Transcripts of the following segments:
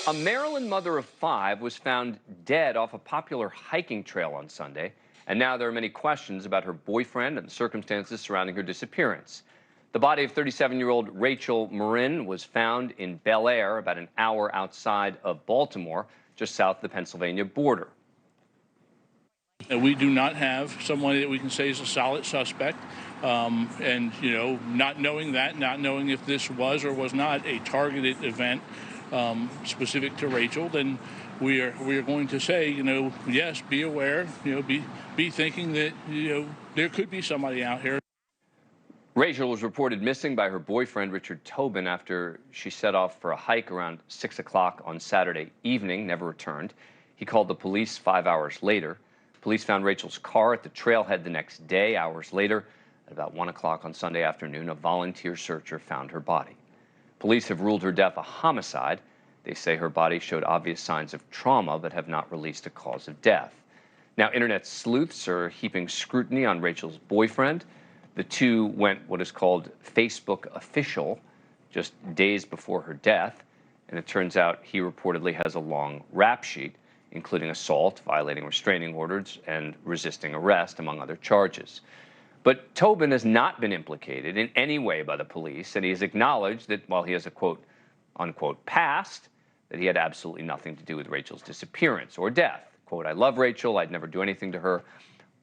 A Maryland mother of 5 was found dead off a popular hiking trail on Sunday, and now there are many questions about her boyfriend and the circumstances surrounding her disappearance. The body of 37-year-old Rachel Morin was found in Bel Air, about an hour outside of Baltimore, just south of the Pennsylvania border. And we do not have someone that we can say is a solid suspect. And, not knowing that, not knowing if this was or was not a targeted event specific to Rachel, then we are going to say, yes, be aware, be thinking that, there could be somebody out here. Rachel was reported missing by her boyfriend, Richard Tobin, after she set off for a hike around 6 o'clock on Saturday evening, never returned. He called the police 5 hours later. Police found Rachel's car at the trailhead the next day. Hours later, at about 1 o'clock on Sunday afternoon, a volunteer searcher found her body. Police have ruled her death a homicide. They say her body showed obvious signs of trauma, but have not released a cause of death. Now, internet sleuths are heaping scrutiny on Rachel's boyfriend. The two went what is called Facebook official just days before her death, and it turns out he reportedly has a long rap sheet, including assault, violating restraining orders, and resisting arrest, among other charges. But Tobin has not been implicated in any way by the police, and he has acknowledged that while he has a quote, unquote, past, that he had absolutely nothing to do with Rachel's disappearance or death. Quote, I love Rachel, I'd never do anything to her.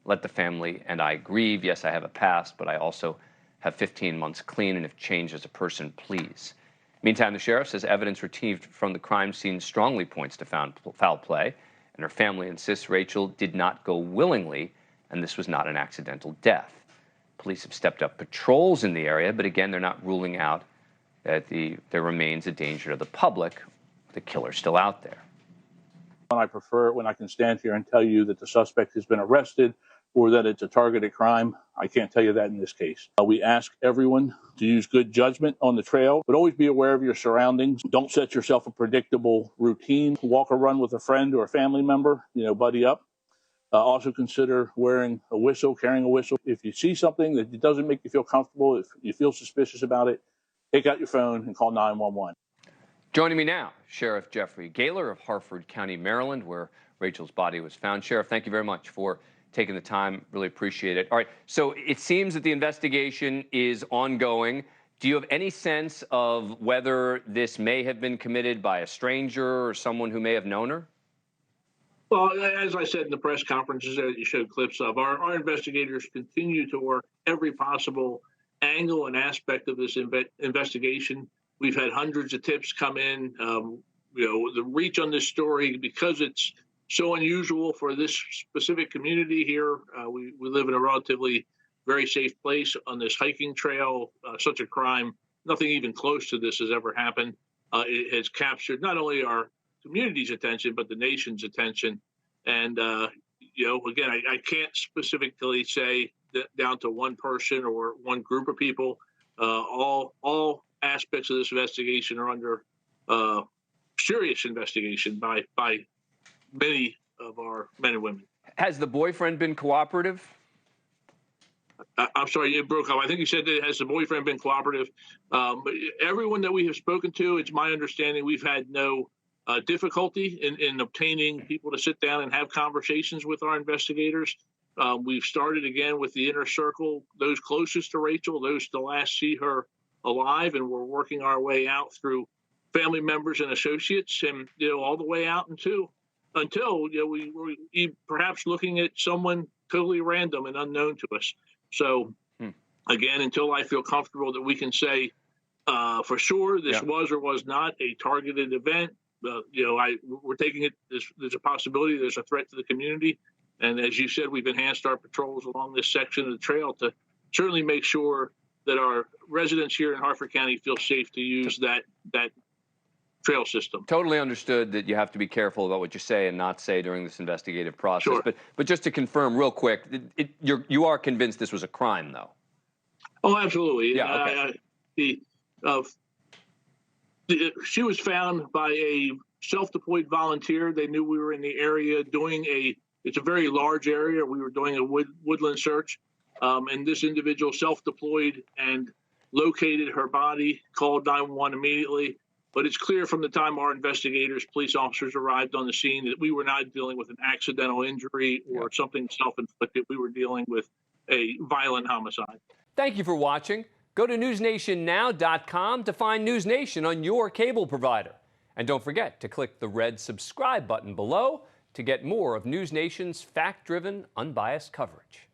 Let the family and I grieve. Yes, I have a past, but I also have 15 months clean and have changed as a person, please. Meantime, the sheriff says evidence retrieved from the crime scene strongly points to foul play, and her family insists Rachel did not go willingly, and this was not an accidental death. Police have stepped up patrols in the area, but again, they're not ruling out that there remains a danger to the public. The killer's still out there. I prefer it when I can stand here and tell you that the suspect has been arrested or that it's a targeted crime. I can't tell you that in this case. We ask everyone to use good judgment on the trail, but always be aware of your surroundings. Don't set yourself a predictable routine. Walk or run with a friend or a family member, buddy up. Also consider wearing a whistle, carrying a whistle. If you see something that doesn't make you feel comfortable, if you feel suspicious about it, take out your phone and call 911. Joining me now, Sheriff Jeffrey Gahler of Harford County, Maryland, where Rachel's body was found. Sheriff, thank you very much for taking the time. Really appreciate it. All right, so it seems that the investigation is ongoing. Do you have any sense of whether this may have been committed by a stranger or someone who may have known her? Well, as I said in the press conferences that you showed clips of, our investigators continue to work every possible angle and aspect of this investigation. We've had hundreds of tips come in. The reach on this story, because it's so unusual for this specific community here. We live in a relatively very safe place on this hiking trail. Such a crime, nothing even close to this has ever happened. It has captured not only our community's attention, but the nation's attention. And, again, I can't specifically say that down to one person or one group of people. All aspects of this investigation are under serious investigation by many of our men and women. Has the boyfriend been cooperative? I'm sorry, it broke up. I think you said that has the boyfriend been cooperative? Everyone that we have spoken to, it's my understanding we've had no difficulty in obtaining people to sit down and have conversations with our investigators. We've started again with the inner circle, those closest to Rachel, those to last see her alive, and we're working our way out through family members and associates, and all the way out until we perhaps looking at someone totally random and unknown to us. So again, until I feel comfortable that we can say for sure this was or was not a targeted event, we're taking it. There's a possibility. There's a threat to the community, and as you said, we've enhanced our patrols along this section of the trail to certainly make sure that our residents here in Harford County feel safe to use that trail system. Totally understood that you have to be careful about what you say and not say during this investigative process. Sure. But just to confirm real quick, you are convinced this was a crime, though? Oh, absolutely. Yeah. Okay. She was found by a self-deployed volunteer. They knew we were in the area doing it's a very large area. We were doing a woodland search. And this individual self-deployed and located her body, called 911 immediately. But it's clear from the time our investigators, police officers arrived on the scene that we were not dealing with an accidental injury or something self-inflicted. We were dealing with a violent homicide. Thank you for watching. Go to newsnationnow.com to find NewsNation on your cable provider. And don't forget to click the red subscribe button below to get more of NewsNation's fact-driven, unbiased coverage.